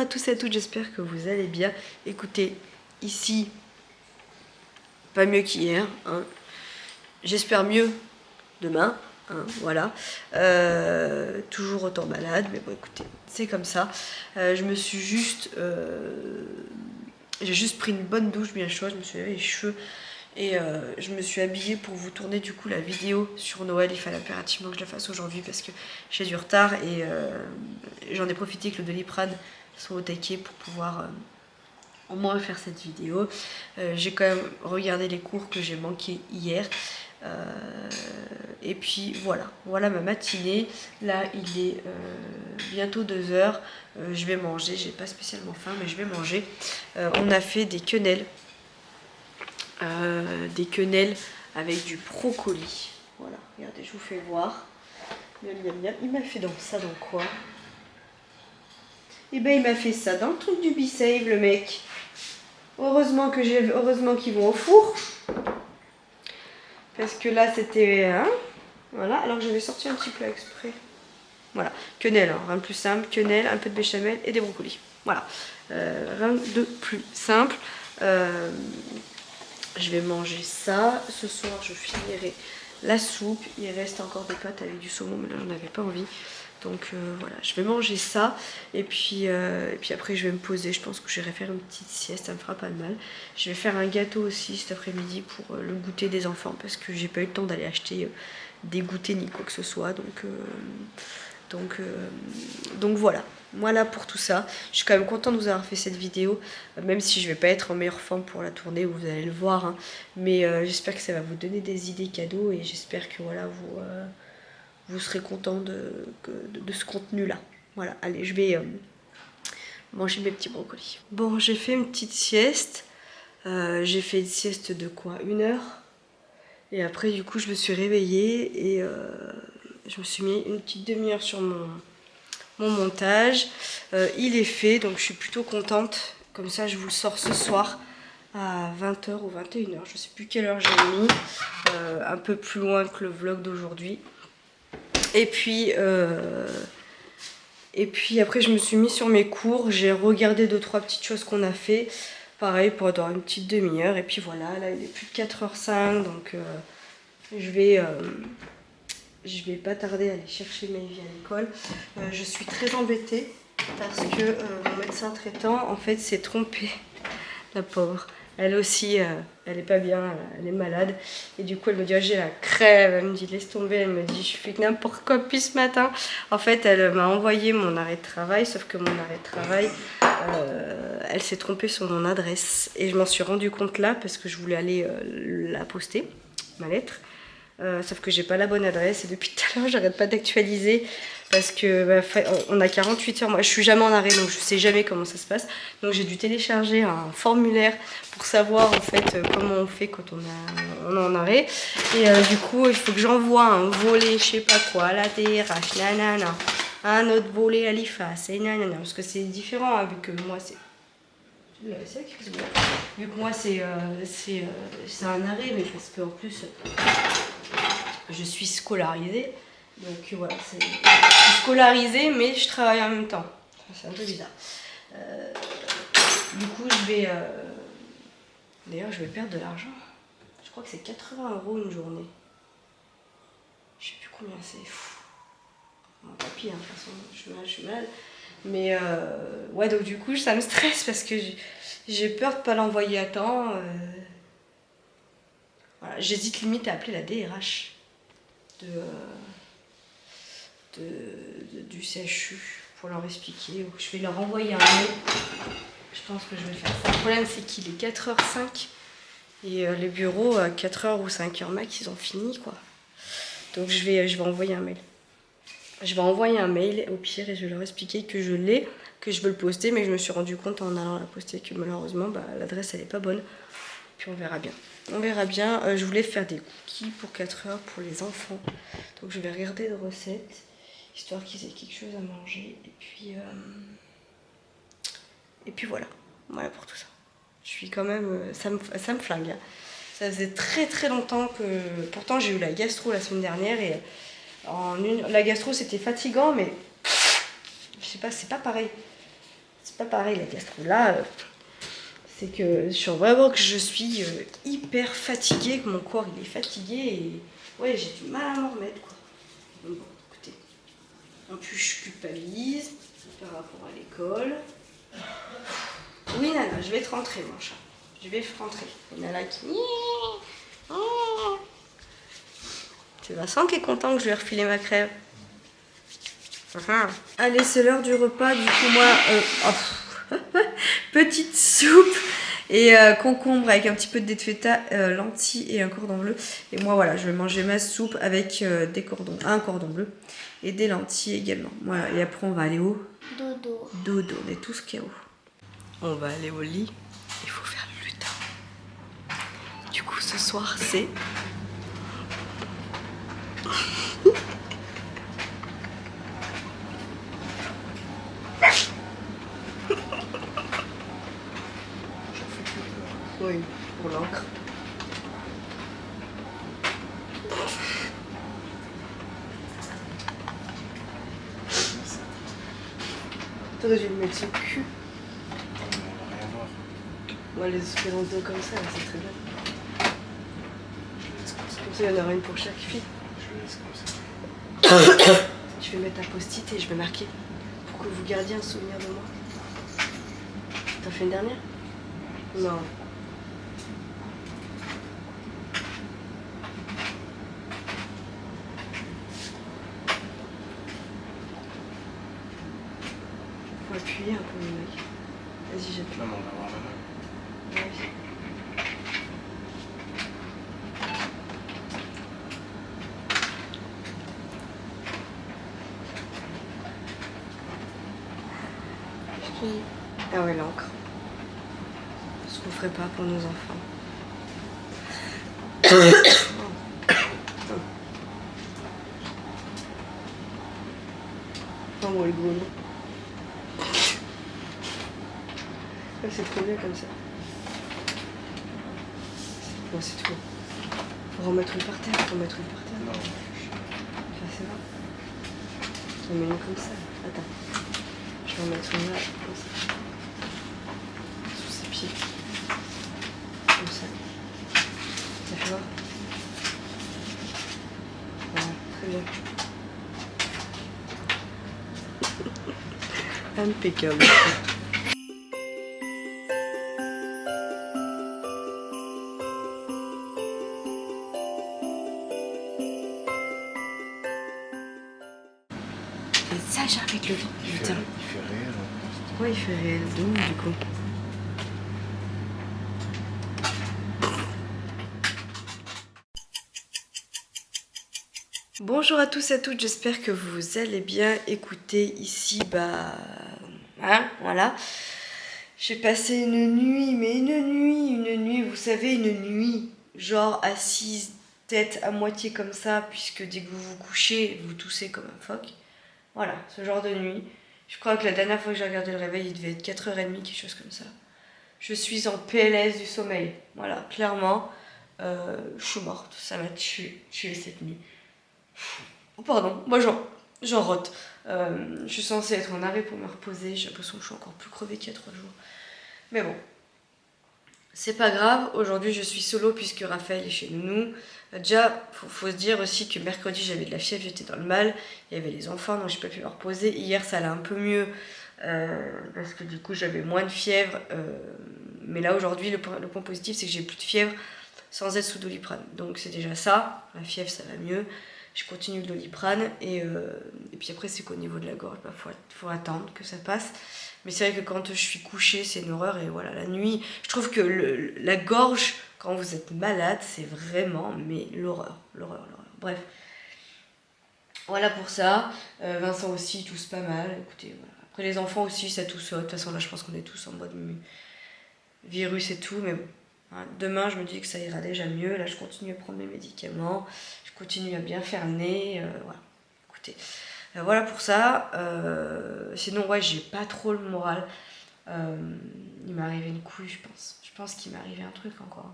à tous et à toutes, j'espère que vous allez bien. Écoutez, ici, pas mieux qu'hier, hein. J'espère mieux demain, hein, voilà. Toujours autant malade, mais bon écoutez, c'est comme ça. Je me suis juste... j'ai juste pris une bonne douche bien chaude, je me suis lavé les cheveux et je me suis habillée pour vous tourner du coup la vidéo sur Noël. Il fallait impérativement que je la fasse aujourd'hui parce que j'ai du retard et j'en ai profité que le Doliprane soit au taquet pour pouvoir au moins faire cette vidéo. J'ai quand même regardé les cours que j'ai manqués hier. Et puis voilà ma matinée. Là il est bientôt 2 heures. Je vais manger, j'ai pas spécialement faim mais je vais manger. On a fait des quenelles. Avec du brocoli. Voilà, regardez, je vous fais voir. Miam, miam, miam. Il m'a fait dans ça dans quoi? Eh ben il m'a fait ça dans le truc du Be-Save, le mec. Heureusement qu'ils vont au four. Parce que là c'était... Hein, voilà, alors je vais sortir un petit plat exprès. Voilà, quenelle, hein, rien de plus simple. Quenelle, un peu de béchamel et des brocolis. Voilà, rien de plus simple. Je vais manger ça. Ce soir, je finirai la soupe. Il reste encore des pâtes avec du saumon, mais là, j'en avais pas envie. Donc voilà, je vais manger ça. Et puis après, je vais me poser. Je pense que j'irai faire une petite sieste, ça me fera pas de mal. Je vais faire un gâteau aussi cet après-midi pour le goûter des enfants. Parce que j'ai pas eu le temps d'aller acheter des goûters ni quoi que ce soit. Donc voilà. Voilà pour tout ça. Je suis quand même contente de vous avoir fait cette vidéo, même si je vais pas être en meilleure forme pour la tournée, vous allez le voir, hein. Mais j'espère que ça va vous donner des idées cadeaux et j'espère que voilà vous serez content de ce contenu là. Voilà, allez, je vais manger mes petits brocolis. Bon, j'ai fait une petite sieste. J'ai fait une sieste de quoi, 1 heure. Et après du coup je me suis réveillée et je me suis mis une petite demi-heure sur mon montage. Il est fait, donc je suis plutôt contente. Comme ça, je vous le sors ce soir à 20 h ou 21 h. Je sais plus quelle heure j'ai mis. Un peu plus loin que le vlog d'aujourd'hui. Et puis après, je me suis mis sur mes cours. J'ai regardé 2-3 petites choses qu'on a fait. Pareil, pour avoir une petite demi-heure. Et puis voilà, là, il est plus de 4h05. Donc, je vais pas tarder à aller chercher Maëvie à l'école. Je suis très embêtée parce que mon médecin traitant en fait s'est trompé. La pauvre. Elle aussi, elle est pas bien, elle est malade. Et du coup, elle me dit, oh, j'ai la crève. Elle me dit, laisse tomber. Elle me dit, je fais n'importe quoi depuis ce matin. En fait, elle m'a envoyé mon arrêt de travail, sauf que mon arrêt de travail, elle s'est trompée sur mon adresse. Et je m'en suis rendu compte là parce que je voulais aller la poster, ma lettre. Sauf que j'ai pas la bonne adresse et depuis tout à l'heure j'arrête pas d'actualiser parce que on a 48 heures. Moi je suis jamais en arrêt donc je sais jamais comment ça se passe. Donc j'ai dû télécharger un formulaire pour savoir en fait comment on fait quand on est en arrêt. Et du coup il faut que j'envoie un volet je sais pas quoi à la DRH, nanana, un autre volet à l'IFAS et nanana, parce que c'est différent hein, vu que moi c'est... Vu que moi c'est un arrêt, mais parce qu'en plus je suis scolarisée. Donc voilà, je suis scolarisée mais je travaille en même temps. C'est un peu bizarre. Du coup je vais... D'ailleurs je vais perdre de l'argent. Je crois que c'est 80 € une journée. Je sais plus combien c'est. Bon, tant pis, hein, de toute façon je suis malade. Mais ouais, donc du coup ça me stresse parce que j'ai peur de ne pas l'envoyer à temps. Voilà, j'hésite limite à appeler la DRH du CHU pour leur expliquer. Ou je vais leur envoyer un mail. Je pense que je vais faire ça. Le problème c'est qu'il est 4h05 et les bureaux à 4h ou 5h max ils ont fini quoi. Donc je vais envoyer un mail. Je vais envoyer un mail au pire et je vais leur expliquer que je l'ai, que je veux le poster, mais je me suis rendu compte en allant la poster que malheureusement l'adresse elle est pas bonne. Puis on verra bien. On verra bien. Je voulais faire des cookies pour 4 heures pour les enfants. Donc je vais regarder de recettes, histoire qu'ils aient quelque chose à manger. Et puis voilà. Voilà pour tout ça. Je suis quand même... ça me flingue. Hein. Ça faisait très très longtemps que... Pourtant j'ai eu la gastro la semaine dernière et... La gastro c'était fatigant mais je sais pas, c'est pas pareil. c'est pas pareil la gastro. Là, c'est que je sens vraiment que je suis hyper fatiguée, que mon corps il est fatigué et ouais, j'ai du mal à m'en remettre quoi. Bon, écoutez, en plus je culpabilise par rapport à l'école. Oui Nana, je vais te rentrer mon chat. Je vais te rentrer. Et Nana qui... C'est Vincent qui est content que je lui ai refilé ma crève. Allez, c'est l'heure du repas. Du coup, moi, petite soupe et concombre avec un petit peu de dés de feta, lentilles et un cordon bleu. Et moi, voilà, je vais manger ma soupe avec un cordon bleu et des lentilles également. Voilà, et après, on va aller où? Dodo. Dodo, on est tous KO. On va aller au lit. Il faut faire le lutin. Du coup, ce soir, c'est... Oui, pour l'encre. T'aurais dû le mettre sur le cul. On va rien voir. Moi, les espérantos comme ça, c'est très bien. Je laisse comme ça. Comme ça, il y en aura une pour chaque fille. Je laisse comme ça. Je vais mettre un post-it et je vais marquer pour que vous gardiez un souvenir de moi. T'as fait une dernière? Non. Faut appuyer un peu le mec. Vas-y, j'appuie. Non, mais on va voir là-bas. Ouais. Ah ouais, l'encre. Ce qu'on ferait pas pour nos enfants. Oh mon rigolo. C'est trop bien comme ça. Bon, c'est tout. Faut remettre une par terre, faut remettre une par terre. Non. Enfin, c'est vrai. On met une comme ça. Attends. Je vais en mettre une là, comme ça. Sous ses pieds. Comme ça. Ça fait voir. Voilà, très bien. Impeccable. Et ça, j'ai avec le vent. Il fait réel. Ouais, il fait réel de ouf, du coup. Bonjour à tous et à toutes, j'espère que vous allez bien. Écoutez, ici, voilà. J'ai passé une nuit, vous savez, une nuit, genre assise, tête à moitié comme ça, puisque dès que vous vous couchez, vous toussez comme un phoque. Voilà, ce genre de nuit. Je crois que la dernière fois que j'ai regardé le réveil, il devait être 4h30, quelque chose comme ça. Je suis en PLS du sommeil. Voilà, clairement, je suis morte. Ça m'a tué cette nuit. Oh, pardon, moi j'en rote. Je suis censée être en arrêt pour me reposer. J'ai l'impression que je suis encore plus crevée qu'il y a 3 jours. Mais bon, c'est pas grave. Aujourd'hui, je suis solo puisque Raphaël est chez nous. Déjà, faut se dire aussi que mercredi, j'avais de la fièvre, j'étais dans le mal. Il y avait les enfants, donc j'ai pas pu me reposer. Hier, ça allait un peu mieux parce que du coup, j'avais moins de fièvre. Mais là, aujourd'hui, le point positif, c'est que j'ai plus de fièvre sans être sous Doliprane. Donc c'est déjà ça. La fièvre, ça va mieux. Je continue le Doliprane et puis après, c'est qu'au niveau de la gorge, faut attendre que ça passe. Mais c'est vrai que quand je suis couchée, c'est une horreur. Et voilà, la nuit, je trouve que la gorge, quand vous êtes malade, c'est vraiment l'horreur. Bref, voilà pour ça. Vincent aussi, il tousse pas mal. Écoutez, voilà. Après les enfants aussi, ça tousse. De toute façon, là, je pense qu'on est tous en mode virus et tout. Mais bon, hein, demain, je me dis que ça ira déjà mieux. Là, je continue à prendre mes médicaments. Je continue à bien faire le nez. Voilà, écoutez. Voilà pour ça. Sinon, ouais, j'ai pas trop le moral. Il m'est arrivé une couille, je pense. Je pense qu'il m'est arrivé un truc encore.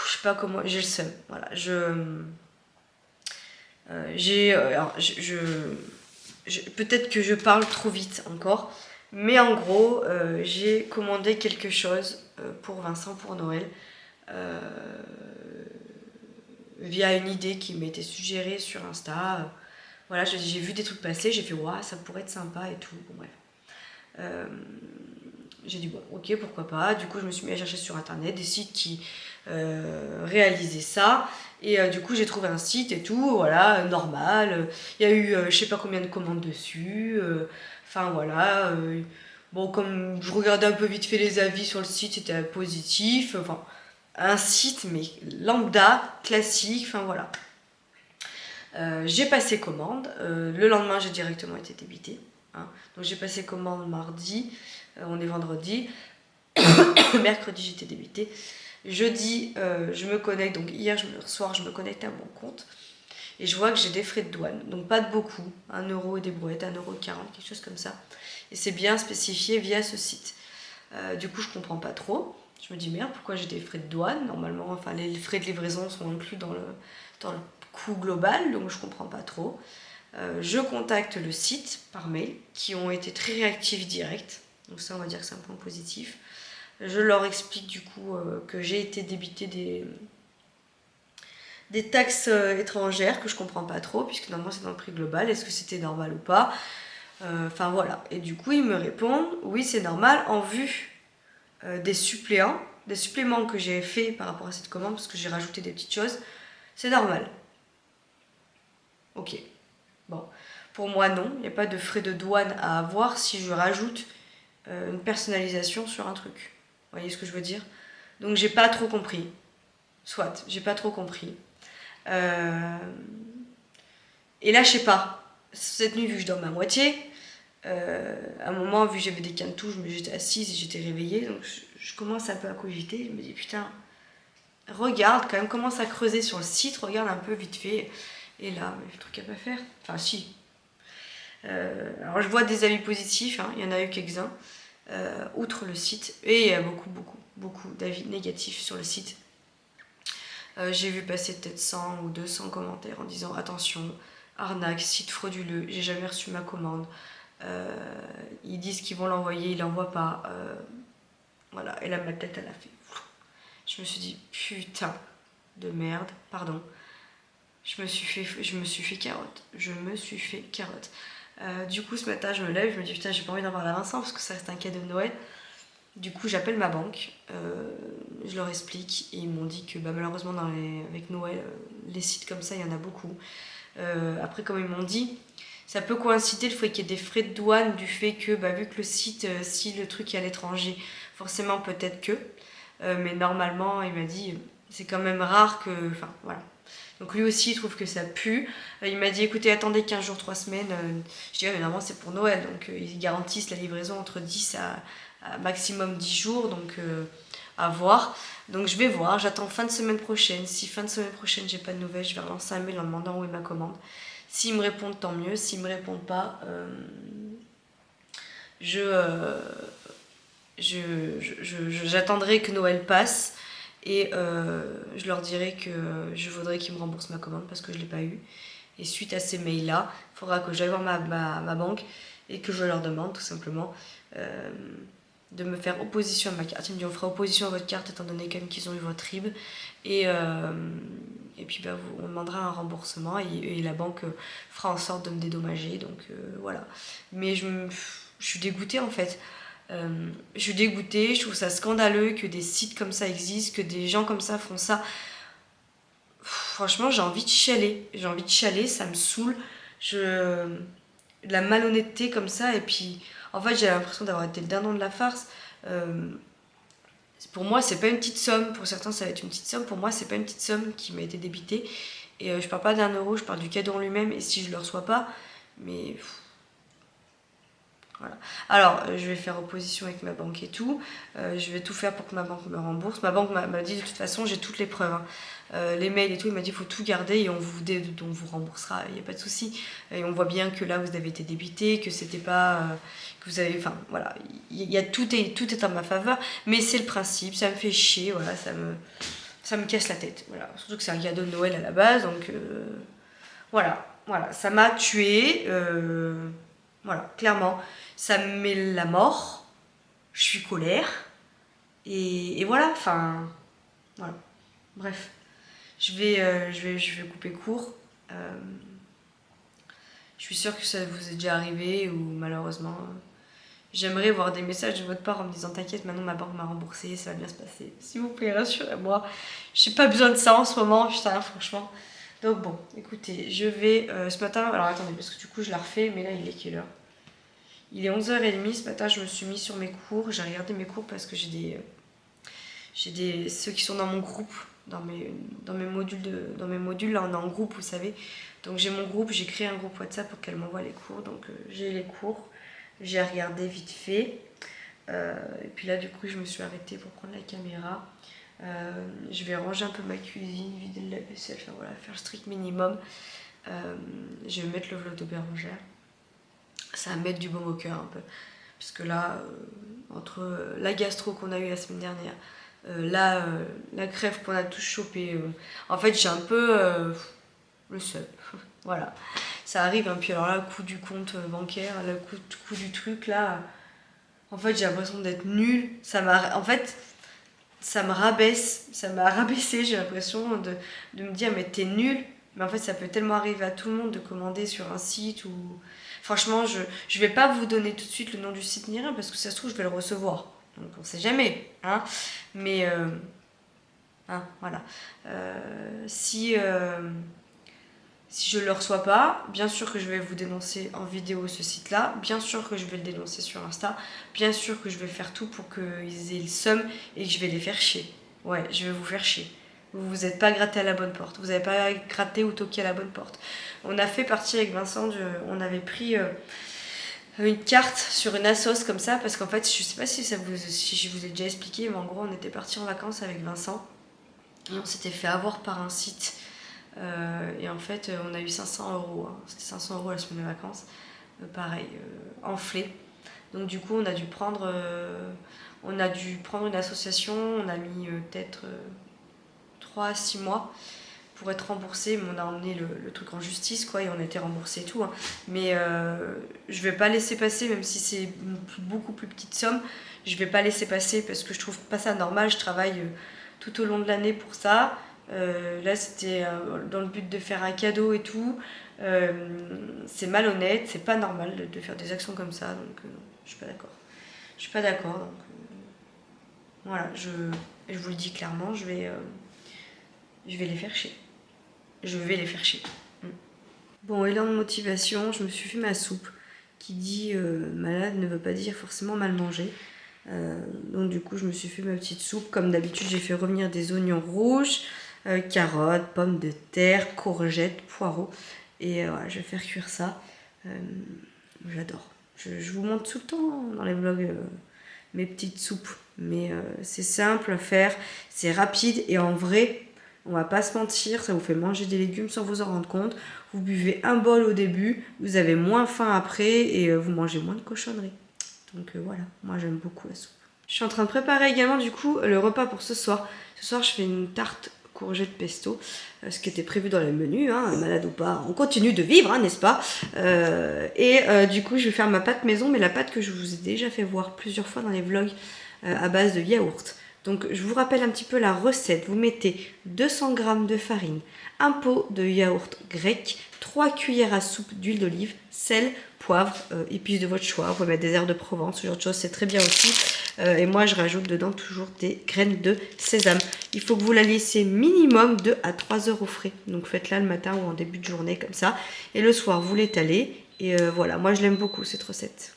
Je sais pas comment. J'ai le seum. Voilà. Peut-être que je parle trop vite encore. Mais en gros, j'ai commandé quelque chose pour Vincent pour Noël. Via une idée qui m'était suggérée sur Insta. Voilà, j'ai vu des trucs passer, j'ai fait waouh, ça pourrait être sympa et tout. Bon, bref. J'ai dit bon, ok, pourquoi pas. Du coup, je me suis mis à chercher sur internet des sites qui réalisaient ça. Et du coup, j'ai trouvé un site et tout, voilà, normal. Il y a eu je sais pas combien de commandes dessus. Enfin voilà. Bon, comme je regardais un peu vite fait les avis sur le site, c'était positif. Enfin, un site, mais lambda, classique, enfin voilà. J'ai passé commande. Le lendemain, j'ai directement été débitée. Hein. Donc j'ai passé commande mardi. On est vendredi. Mercredi, j'étais débitée. Jeudi, je me connecte. Donc hier soir, je me connecte à mon compte. Et je vois que j'ai des frais de douane. Donc pas de beaucoup. 1€ et des brouettes, 1,40€, quelque chose comme ça. Et c'est bien spécifié via ce site. Du coup, je comprends pas trop. Je me dis merde, pourquoi j'ai des frais de douane? Normalement, enfin, les frais de livraison sont inclus dans le coût global, donc je comprends pas trop. Je contacte le site par mail, qui ont été très réactifs direct. Donc ça, on va dire que c'est un point positif. Je leur explique du coup que j'ai été débitée des taxes étrangères, que je comprends pas trop, puisque normalement c'est dans le prix global. Est-ce que c'était normal ou pas? Enfin voilà. Et du coup, ils me répondent, oui, c'est normal, en vue des suppléments que j'ai fait par rapport à cette commande, parce que j'ai rajouté des petites choses, c'est normal. Ok. Bon. Pour moi, non. Il n'y a pas de frais de douane à avoir si je rajoute une personnalisation sur un truc. Vous voyez ce que je veux dire? Donc, j'ai pas trop compris. Soit, j'ai pas trop compris. Et là, je sais pas. Cette nuit, vu que je dormais à moitié, à un moment, vu que j'avais des quintous, j'étais assise et j'étais réveillée. Donc, je commence un peu à cogiter. Je me dis, putain, regarde quand même, commence à creuser sur le site, regarde un peu vite fait. Et là, le truc à pas faire. Enfin, si. Alors, je vois des avis positifs, hein, il y en a eu quelques-uns, outre le site. Et il y a beaucoup d'avis négatifs sur le site. J'ai vu passer peut-être 100 ou 200 commentaires en disant attention, arnaque, site frauduleux, j'ai jamais reçu ma commande. Ils disent qu'ils vont l'envoyer, ils l'envoient pas. Voilà, et là ma tête elle a fait. Je me suis dit putain de merde, pardon. Je me suis fait carotte. Du coup ce matin je me lève, je me dis putain j'ai pas envie d'en parler à Vincent parce que ça reste un cadeau de Noël. Du coup, j'appelle ma banque, je leur explique et ils m'ont dit que malheureusement, avec Noël, les sites comme ça, il y en a beaucoup. Après, comme ils m'ont dit, ça peut coïncider le fait qu'il y ait des frais de douane du fait que, vu que le site, si le truc est à l'étranger, forcément peut-être que. Mais normalement, il m'a dit, c'est quand même rare que. Enfin, voilà. Donc lui aussi, il trouve que ça pue. Il m'a dit, écoutez, attendez 15 jours, 3 semaines. Je dis, ouais, mais normalement, c'est pour Noël. Donc ils garantissent la livraison entre 10 à maximum 10 jours, donc à voir. Donc je vais voir, j'attends fin de semaine prochaine. Si fin de semaine prochaine j'ai pas de nouvelles, je vais relancer un mail en demandant où est ma commande. S'ils me répondent, tant mieux. S'ils me répondent pas, j'attendrai que Noël passe et je leur dirai que je voudrais qu'ils me remboursent ma commande parce que je l'ai pas eu. Et suite à ces mails là, il faudra que j'aille voir ma banque et que je leur demande tout simplement de me faire opposition à ma carte. Ils me disent on fera opposition à votre carte étant donné quand même qu'ils ont eu votre RIB et puis on demandera un remboursement et la banque fera en sorte de me dédommager, donc voilà. Mais je suis dégoûtée en fait. Je suis dégoûtée, je trouve ça scandaleux que des sites comme ça existent, que des gens comme ça font ça. Franchement, j'ai envie de chialer, ça me saoule. La malhonnêteté comme ça, et puis en fait j'ai l'impression d'avoir été le dindon de la farce. Pour moi c'est pas une petite somme, pour certains ça va être une petite somme, pour moi c'est pas une petite somme qui m'a été débitée. Et je parle pas d'1€, je parle du cadeau en lui-même, et si je le reçois pas, mais voilà. Alors, je vais faire opposition avec ma banque et tout. Je vais tout faire pour que ma banque me rembourse. Ma banque m'a dit de toute façon, j'ai toutes les preuves. Hein. Les mails et tout, il m'a dit il faut tout garder et on vous remboursera. Il n'y a pas de souci. Et on voit bien que là, vous avez été débité, que c'était pas. Que vous avez. Enfin, voilà. Tout est en ma faveur. Mais c'est le principe. Ça me fait chier. Voilà. Ça me casse la tête. Voilà. Surtout que c'est un cadeau de Noël à la base. Donc, voilà. Ça m'a tué. Voilà, clairement. ça me met la mort, je suis colère, et voilà, enfin, voilà, bref. Je vais couper court. Je suis sûre que ça vous est déjà arrivé ou malheureusement... J'aimerais voir des messages de votre part en me disant t'inquiète, maintenant ma banque m'a remboursé, ça va bien se passer. S'il vous plaît, rassurez-moi. J'ai pas besoin de ça en ce moment, putain, franchement. Donc bon, écoutez, je vais ce matin... Alors attendez, parce que du coup je la refais, mais là il est quelle heure? Il est 11h30, ce matin je me suis mis sur mes cours. J'ai regardé mes cours parce que j'ai ceux qui sont dans mon groupe, dans mes modules, là on est en groupe, vous savez. Donc j'ai mon groupe, j'ai créé un groupe WhatsApp pour qu'elle m'envoie les cours. Donc j'ai les cours. J'ai regardé vite fait. Et puis là, du coup, je me suis arrêtée pour prendre la caméra. Je vais ranger un peu ma cuisine, vider la vaisselle, enfin, voilà, faire le strict minimum. Je vais mettre le vlog de Bérangère. Ça va mettre du baume au cœur un peu. Parce que là, entre la gastro qu'on a eue la semaine dernière, la crève qu'on a tous chopée, en fait, j'ai un peu le seul. Voilà. Ça arrive, hein. Puis alors là, le coup du compte bancaire, le coup du truc, là, en fait, j'ai l'impression d'être nulle. En fait, ça me rabaisse, ça m'a rabaissé, j'ai l'impression de me dire, mais t'es nulle. Mais en fait, ça peut tellement arriver à tout le monde de commander sur un site ou... Franchement, je vais pas vous donner tout de suite le nom du site ni rien, parce que ça se trouve, je vais le recevoir. Donc, on sait jamais, hein. Mais, hein, voilà. Si je ne le reçois pas, bien sûr que je vais vous dénoncer en vidéo ce site-là, bien sûr que je vais le dénoncer sur Insta, bien sûr que je vais faire tout pour qu'ils aient le seum et que je vais les faire chier. Ouais, je vais vous faire chier. Vous vous êtes pas gratté à la bonne porte, vous n'avez pas gratté ou toqué à la bonne porte. On a fait partie avec Vincent, on avait pris une carte sur une assos comme ça, parce qu'en fait, je sais pas si je vous ai déjà expliqué, mais en gros, on était parti en vacances avec Vincent et on s'était fait avoir par un site. Et en fait, on a eu 500 €. Hein. C'était 500 € la semaine de vacances. Pareil, enflé. Donc du coup, on a dû prendre une association. On a mis peut-être 3 à 6 mois pour être remboursé. Mais on a emmené le truc en justice, quoi, et on a été remboursé et tout. Hein. Mais je vais pas laisser passer, même si c'est une beaucoup plus petite somme. Je vais pas laisser passer parce que je trouve pas ça normal. Je travaille tout au long de l'année pour ça. Là c'était dans le but de faire un cadeau et tout. C'est malhonnête, c'est pas normal de faire des actions comme ça, donc je suis pas d'accord. Je suis pas d'accord, donc voilà, je vous le dis clairement, je vais les faire chier. Je vais les faire chier. Bon, élan de motivation, je me suis fait ma soupe. Qui dit malade ne veut pas dire forcément mal manger. Donc du coup, je me suis fait ma petite soupe. Comme d'habitude, j'ai fait revenir des oignons rouges, carottes, pommes de terre, courgettes, poireaux. Et voilà, je vais faire cuire ça. J'adore. Je vous montre tout le temps dans les vlogs mes petites soupes. Mais c'est simple à faire, c'est rapide et en vrai, on va pas se mentir, ça vous fait manger des légumes sans vous en rendre compte. Vous buvez un bol au début, vous avez moins faim après et vous mangez moins de cochonneries. Donc voilà, moi j'aime beaucoup la soupe. Je suis en train de préparer également du coup le repas pour ce soir. Ce soir je fais une tarte courgette pesto, ce qui était prévu dans le menu, hein, malade ou pas, on continue de vivre, hein, n'est-ce pas. Du coup je vais faire ma pâte maison, mais la pâte que je vous ai déjà fait voir plusieurs fois dans les vlogs à base de yaourt. Donc je vous rappelle un petit peu la recette. Vous mettez 200 g de farine, un pot de yaourt grec, 3 cuillères à soupe d'huile d'olive, sel, poivre, épices de votre choix. Vous pouvez mettre des herbes de Provence, ce genre de choses, c'est très bien aussi. Et moi je rajoute dedans toujours des graines de sésame. Il faut que vous la laissiez minimum 2 à 3 heures au frais. Donc faites-la le matin ou en début de journée comme ça. Et le soir vous l'étalez. Et voilà, moi je l'aime beaucoup cette recette.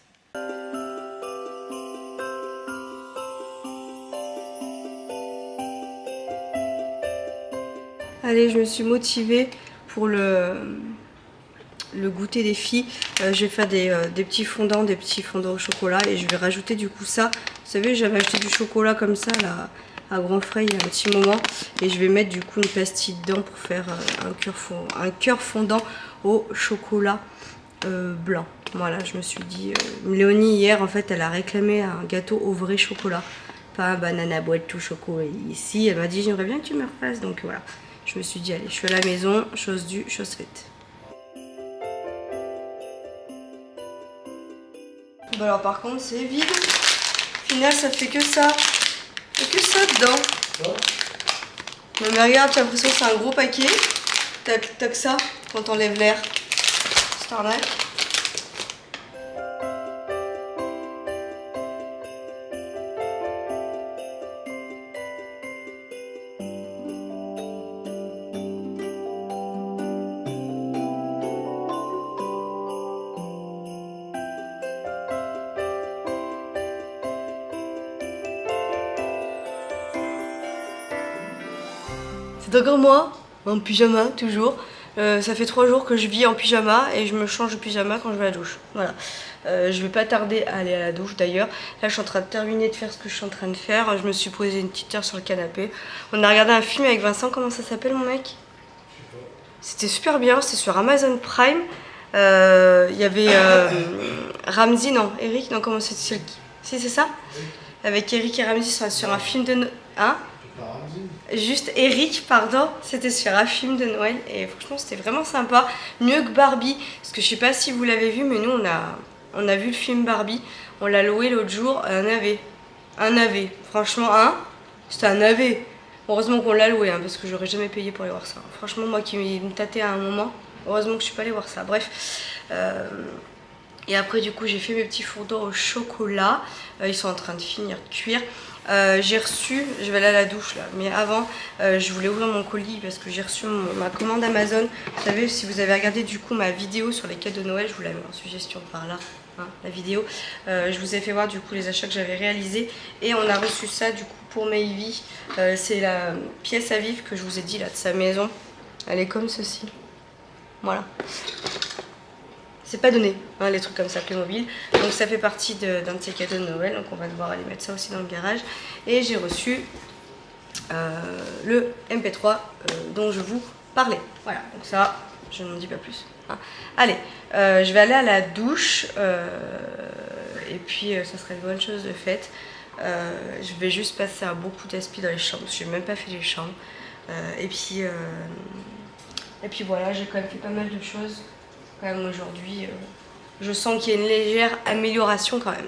Allez, je me suis motivée pour le goûter des filles. Je vais faire des petits fondants au chocolat et je vais rajouter du coup ça. Vous savez, j'avais acheté du chocolat comme ça là à grand frais il y a un petit moment et je vais mettre du coup une pastille dedans pour faire un cœur fondant au chocolat blanc. Voilà, je me suis dit, Léonie hier en fait elle a réclamé un gâteau au vrai chocolat, pas un banana boîte tout chocolat. Ici elle m'a dit j'aimerais bien que tu me refasses, donc voilà. Je me suis dit, allez, je fais à la maison, chose due, chose faite. Bah alors par contre c'est vide. Au final ça fait que ça. Il n'y a que ça dedans. Oh. Non mais regarde, j'ai l'impression que c'est un gros paquet. T'as que ça quand t'enlèves l'air. C'est arnaque. C'est encore moi, en pyjama toujours. Ça fait 3 jours que je vis en pyjama et je me change de pyjama quand je vais à la douche. Voilà. Je vais pas tarder à aller à la douche d'ailleurs. Là je suis en train de terminer de faire ce que je suis en train de faire. Je me suis posée une petite heure sur le canapé. On a regardé un film avec Vincent, comment ça s'appelle mon mec? C'était super bien, c'était sur Amazon Prime. Il y avait Ramsey, non, Eric, non comment c'est? Si c'est ça? Avec Eric et Ramsey sur un film de... Hein? Juste Eric, pardon, c'était sur un film de Noël et franchement c'était vraiment sympa, mieux que Barbie, parce que je sais pas si vous l'avez vu, mais nous on a vu le film Barbie, on l'a loué l'autre jour, un navet, franchement c'était un navet, heureusement qu'on l'a loué, parce que j'aurais jamais payé pour aller voir ça, franchement moi qui me tâtais à un moment, heureusement que je suis pas allée voir ça, bref. Et après du coup j'ai fait mes petits fondants au chocolat, ils sont en train de finir de cuire. J'ai reçu, je vais aller à la douche là, mais avant je voulais ouvrir mon colis parce que j'ai reçu ma commande Amazon. Vous savez, si vous avez regardé du coup ma vidéo sur les cadeaux de Noël, je vous la mets en suggestion par là, la vidéo. Je vous ai fait voir du coup les achats que j'avais réalisés et on a reçu ça du coup pour Mayvi. C'est la pièce à vivre que je vous ai dit là de sa maison. Elle est comme ceci, voilà. C'est pas donné, les trucs comme ça, Playmobil. Donc ça fait partie d'un de ces cadeaux de Noël. Donc on va devoir aller mettre ça aussi dans le garage. Et j'ai reçu le MP3 dont je vous parlais. Voilà, donc ça, je n'en dis pas plus. Allez, je vais aller à la douche. Et puis ça serait une bonne chose de faite. Je vais juste passer à beaucoup d'aspi dans les chambres. Parce que j'ai même pas fait les chambres. Et puis voilà, j'ai quand même fait pas mal de choses. Quand même aujourd'hui, je sens qu'il y a une légère amélioration quand même.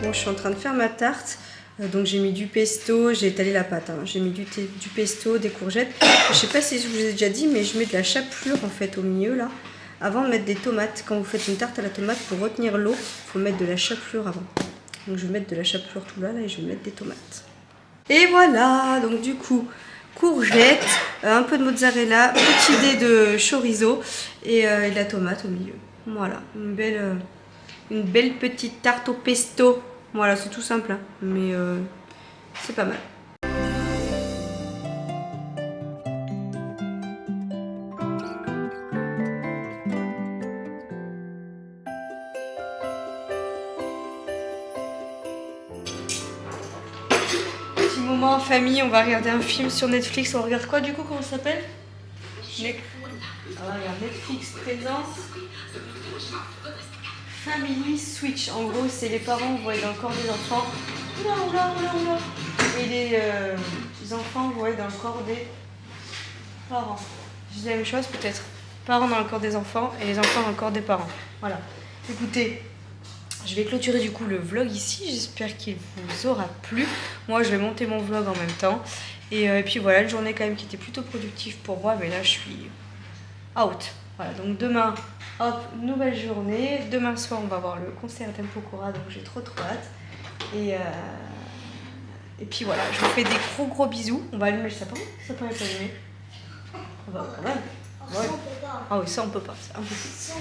Bon, je suis en train de faire ma tarte, donc j'ai mis du pesto, j'ai étalé la pâte, j'ai mis du pesto, des courgettes. Je sais pas si je vous ai déjà dit, mais je mets de la chapelure en fait au milieu là, avant de mettre des tomates. Quand vous faites une tarte à la tomate, pour retenir l'eau, il faut mettre de la chapelure avant. Donc je vais mettre de la chapelure tout là et je vais mettre des tomates. Et voilà, donc du coup, courgettes, un peu de mozzarella, petit dé de chorizo et de la tomate au milieu. Voilà, une belle petite tarte au pesto. Voilà, c'est tout simple, mais c'est pas mal. Petit moment en famille, on va regarder un film sur Netflix. On regarde quoi du coup? Comment ça s'appelle? Regarde, Netflix présente Family Switch. En gros, c'est les parents voient dans le corps des enfants. Oula. Et les enfants voient dans le corps des parents. Je dis la même chose peut-être. Parents dans le corps des enfants et les enfants dans le corps des parents. Voilà. Écoutez, je vais clôturer du coup le vlog ici. J'espère qu'il vous aura plu. Moi, je vais monter mon vlog en même temps. Et puis voilà, une journée quand même qui était plutôt productive pour moi. Mais là, je suis out. Voilà, donc demain, hop, nouvelle journée. Demain soir, on va voir le concert d'Empokora, donc j'ai trop hâte. Et puis voilà, je vous fais des gros bisous. On va allumer le sapin. Le sapin est pas allumé. On va quand même. Ouais. Ça, on peut pas. Ah oui, ça on peut pas, c'est impossible.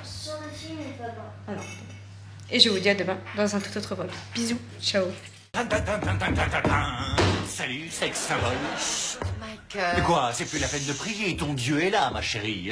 Sur le film, on peut pas. Ah non. Et je vous dis à demain dans un tout autre vlog. Bisous, ciao. Salut, sex symbole. Mais quoi, c'est plus la peine de prier, ton Dieu est là, ma chérie.